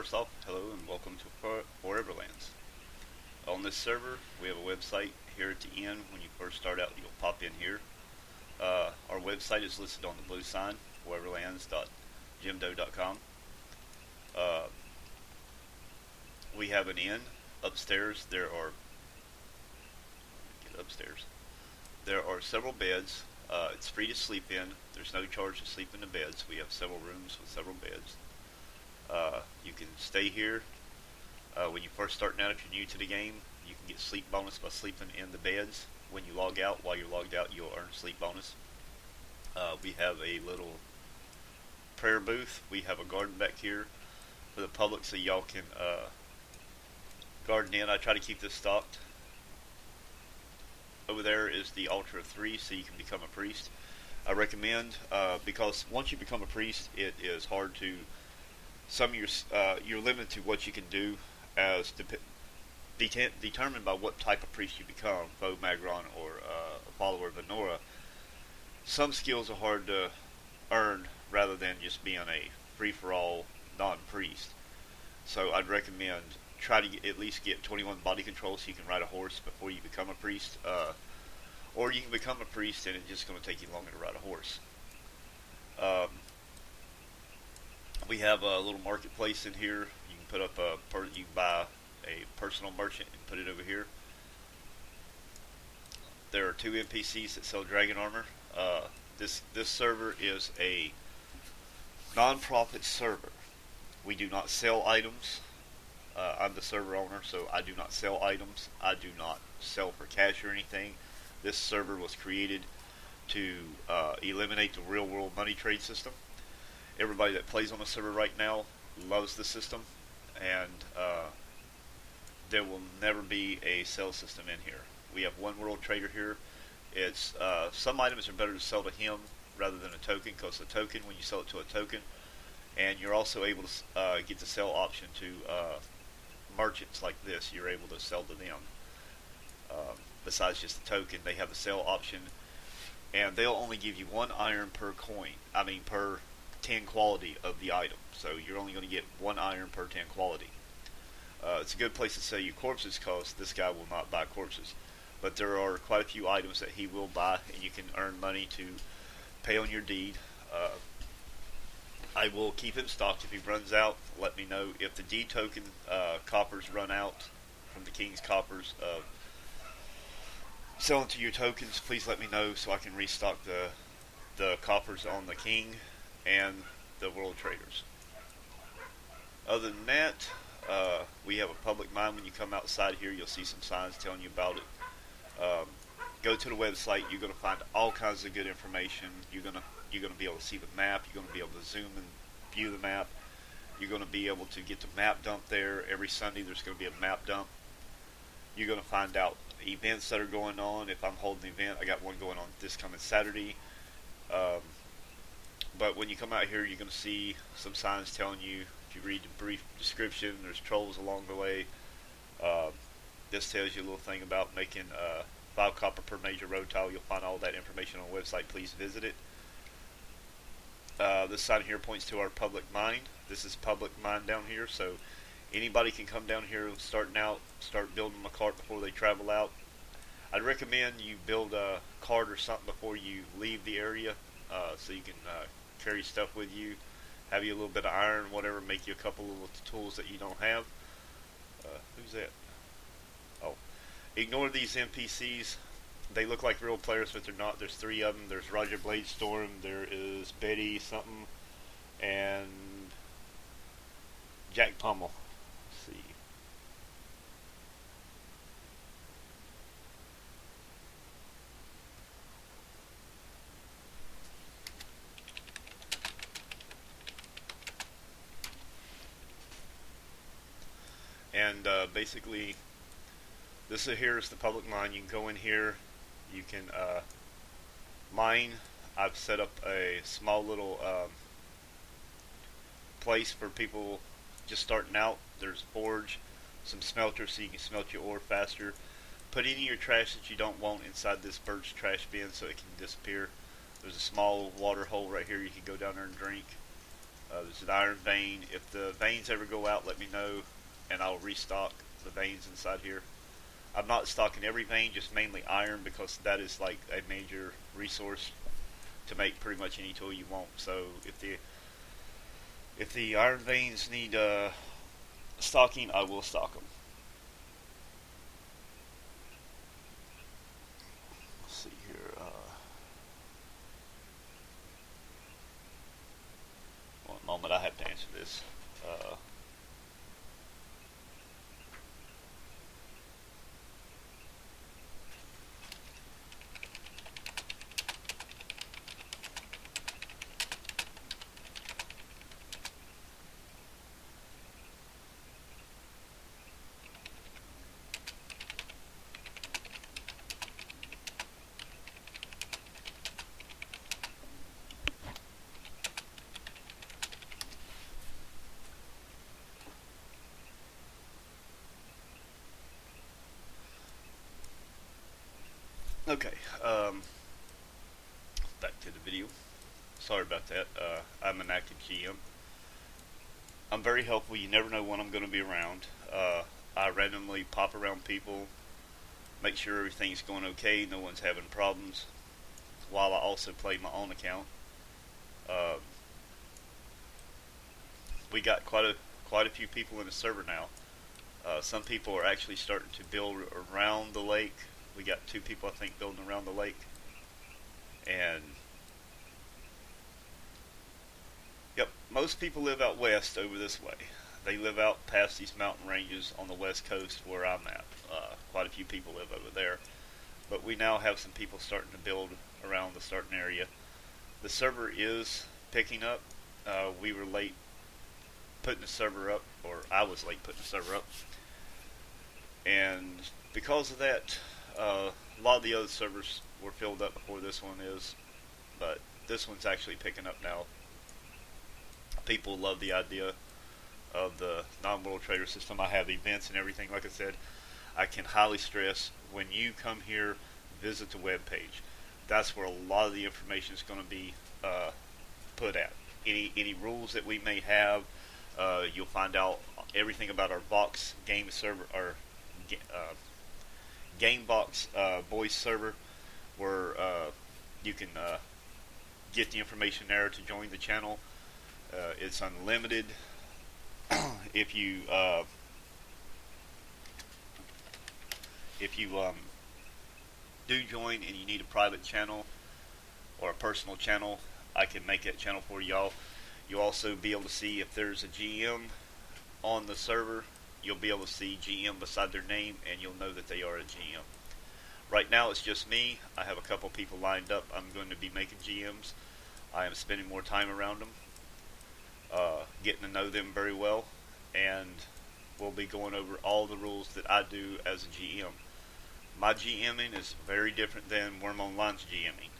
first off, hello and welcome to Foreverlands. On this server, we have a website here at the end. When you first start out, you'll pop in here. Our website is listed on the blue sign, foreverlands.jimdo.com. Uh, we have an inn upstairs. Get upstairs. There are several beds. It's free to sleep in. There's no charge to sleep in the beds. We have several rooms with several beds. You can stay here. When you first starting out, if you're new to the game, you can get sleep bonus by sleeping in the beds. When you log out, while you're logged out, you'll earn sleep bonus. We have a little prayer booth. We have a garden back here for the public, so y'all can garden in. I try to keep this stocked. Over there is the altar of 3, so you can become a priest. I recommend because once you become a priest, it is hard to. You're limited to what you can do as determined by what type of priest you become, Bo Magron or a follower of Venora. Some skills are hard to earn rather than just being a free-for-all non-priest. So I'd recommend try to at least get 21 body control so you can ride a horse before you become a priest. Or you can become a priest and it's just going to take you longer to ride a horse. We have a little marketplace in here. You can put up you can buy a personal merchant and put it over here. There are 2 NPCs that sell dragon armor. This server is a non-profit server. We do not sell items. I'm the server owner, so I do not sell items. I do not sell for cash or anything. This server was created to eliminate the real-world money trade system. Everybody that plays on the server right now loves the system, and there will never be a sell system in here. We have one world trader here. It's some items are better to sell to him rather than a token, because a token, when you sell it to a token, and you're also able to get the sell option to merchants like this, you're able to sell to them. Besides just the token, they have the sell option, and they'll only give you 1 iron per coin. Per 10 quality of the item. So you're only going to get 1 iron per 10 quality. It's a good place to sell you corpses, because this guy will not buy corpses. But there are quite a few items that he will buy, and you can earn money to pay on your deed. I will keep him stocked. If he runs out, let me know. If the deed token coppers run out from the king's coppers of selling to your tokens, please let me know so I can restock the coppers on the king and the world traders. Other than that, we have a public mine. When you come outside here, you'll see some signs telling you about it. Go to the website. You're going to find all kinds of good information. You're going to be able to see the map. You're going to be able to zoom and view the map. You're going to be able to get the map dump there. Every Sunday there's going to be a map dump. You're going to find out events that are going on. If I'm holding an event, I got one going on this coming Saturday. But when you come out here, you're going to see some signs telling you, if you read the brief description, there's trolls along the way. This tells you a little thing about making 5 copper per major road tile. You'll find all that information on the website. Please visit it. This sign here points to our public mine. This is public mine down here, so anybody can come down here starting out, start building a cart before they travel out. I'd recommend you build a cart or something before you leave the area, so you can carry stuff with you, have you a little bit of iron, whatever, make you a couple little tools that you don't have. Who's that? Oh, ignore these NPCs. They look like real players, but they're not. There's 3 of them. There's Roger Bladestorm, there is Betty something, and Jack Pummel. Let's see. And basically, this here is the public mine. You can go in here. You can mine. I've set up a small little place for people just starting out. There's a forge, some smelters so you can smelt your ore faster. Put any of your trash that you don't want inside this birch trash bin so it can disappear. There's a small water hole right here. You can go down there and drink. There's an iron vein. If the veins ever go out, let me know, and I'll restock the veins inside here. I'm not stocking every vein, just mainly iron because that is like a major resource to make pretty much any tool you want. So if the iron veins need stocking, I will stock them. Let's see here. One moment, I have to answer this. Uh, okay. Back to the video. Sorry about that. I'm an active GM. I'm very helpful. You never know when I'm going to be around. I randomly pop around people, make sure everything's going okay, no one's having problems, while I also play my own account. Uh, we got quite a few people in the server now. Some people are actually starting to build around the lake. We got 2 people, I think, building around the lake. And, yep, most people live out west over this way. They live out past these mountain ranges on the west coast where I'm at. Quite a few people live over there. But we now have some people starting to build around the starting area. The server is picking up. We were late putting the server up, or I was late putting the server up. And because of that, a lot of the other servers were filled up before this one is, but this one's actually picking up now. People love the idea of the non-world trader system. I have events and everything. Like I said, I can highly stress when you come here, visit the web page. That's where a lot of the information is going to be put at. Any rules that we may have, you'll find out everything about our Vox game server, our Gamebox voice server, where you can get the information there to join the channel. It's unlimited. if you do join and you need a private channel or a personal channel, I can make that channel for y'all. You'll also be able to see if there's a GM on the server. You'll be able to see GM beside their name, and you'll know that they are a GM. Right now it's just me. I have a couple people lined up. I'm going to be making GMs. I am spending more time around them, getting to know them very well, and we'll be going over all the rules that I do as a GM. My GMing is very different than Worm Online's GMing.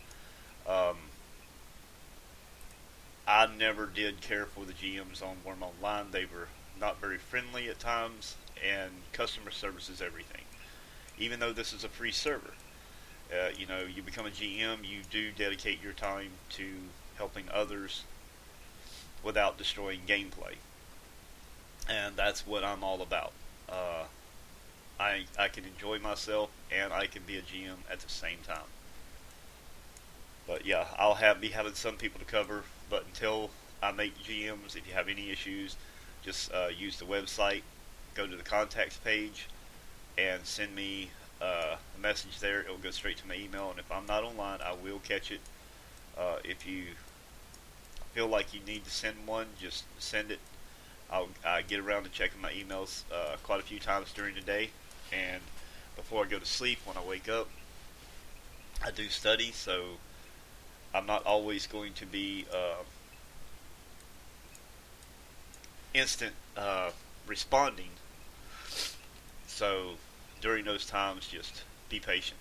I never did care for the GMs on Worm Online. They were not very friendly at times, and customer service is everything. Even though this is a free server, you become a GM, you do dedicate your time to helping others without destroying gameplay, and that's what I'm all about. I can enjoy myself and I can be a GM at the same time. But yeah, I'll be having some people to cover. But until I make GMs, if you have any issues, just use the website, go to the contacts page, and send me a message there. It will go straight to my email, and if I'm not online, I will catch it. If you feel like you need to send one, just send it. I get around to checking my emails quite a few times during the day, and before I go to sleep, when I wake up, I do study, so I'm not always going to be instant responding. So during those times, just be patient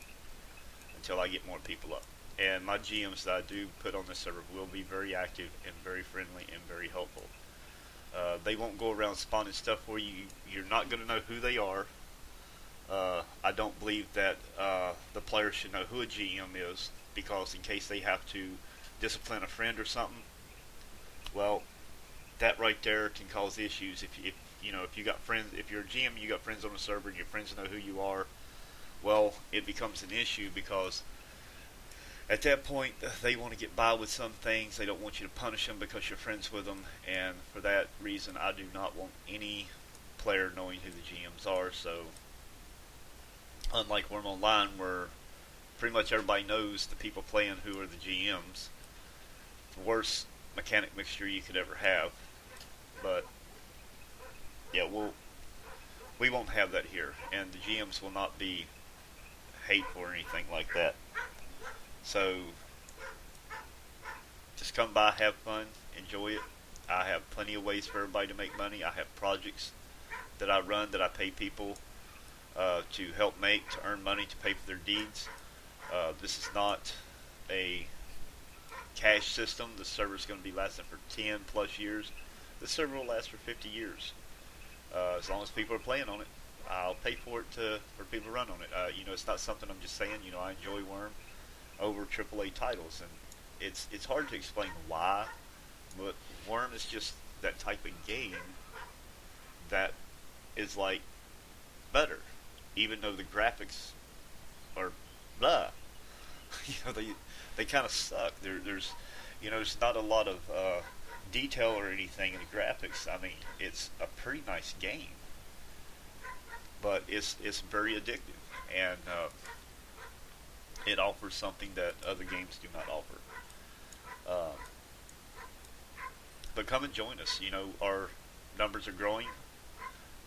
until I get more people up. And my GMs that I do put on this server will be very active and very friendly and very helpful. They won't go around spawning stuff for you. You're not going to know who they are. I don't believe that the players should know who a GM is, because in case they have to discipline a friend or something, well, that right there can cause issues. If you know, if you got friends, if you're a GM, you got friends on the server, and your friends know who you are. Well, it becomes an issue because at that point they want to get by with some things. They don't want you to punish them because you're friends with them, and for that reason, I do not want any player knowing who the GMs are. So, unlike Worm Online, where pretty much everybody knows the people playing who are the GMs, the worst mechanic mixture you could ever have. But yeah, we won't have that here, and the GMs will not be hateful or anything like that. So just come by, have fun, enjoy it. I have plenty of ways for everybody to make money. I have projects that I run that I pay people to help make, to earn money, to pay for their deeds. This is not a cash system. The server is going to be lasting for 10 plus years. This server will last for 50 years. As long as people are playing on it, I'll pay for it for people to run on it. You know, it's not something I'm just saying. You know, I enjoy Worm over AAA titles, and it's hard to explain why, but Worm is just that type of game that is like better, even though the graphics are blah. You know, they kind of suck. There's you know, there's not a lot of detail or anything in the graphics. I mean, it's a pretty nice game, but it's very addictive, and it offers something that other games do not offer. Um, but come and join us. You know, our numbers are growing.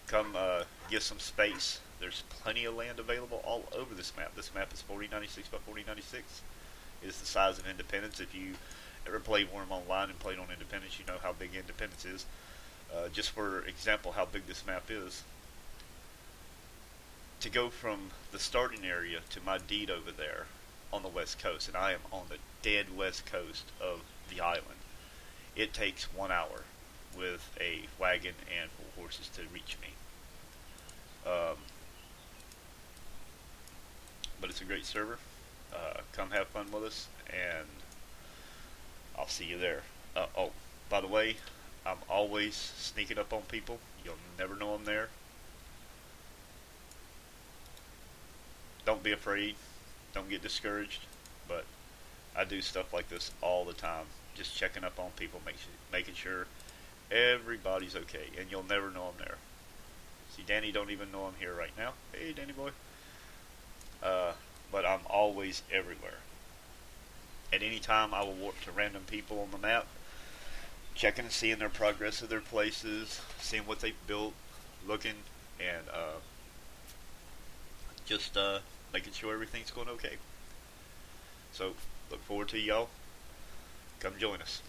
Come get some space. There's plenty of land available all over this map. This map is 4096 by 4096. It is the size of Independence. If you ever played Worm Online and played on Independence, you know how big Independence is. Just for example, how big this map is. To go from the starting area to my deed over there on the west coast, and I am on the dead west coast of the island, it takes 1 hour with a wagon and 4 horses to reach me. But it's a great server. Come have fun with us, and I'll see you there. Oh, by the way, I'm always sneaking up on people. You'll never know I'm there. Don't be afraid. Don't get discouraged. But I do stuff like this all the time. Just checking up on people, making sure everybody's okay. And you'll never know I'm there. See, Danny don't even know I'm here right now. Hey, Danny boy. But I'm always everywhere. At any time, I will warp to random people on the map, checking and seeing their progress of their places, seeing what they've built, looking, and just making sure everything's going okay. So, look forward to y'all. Come join us.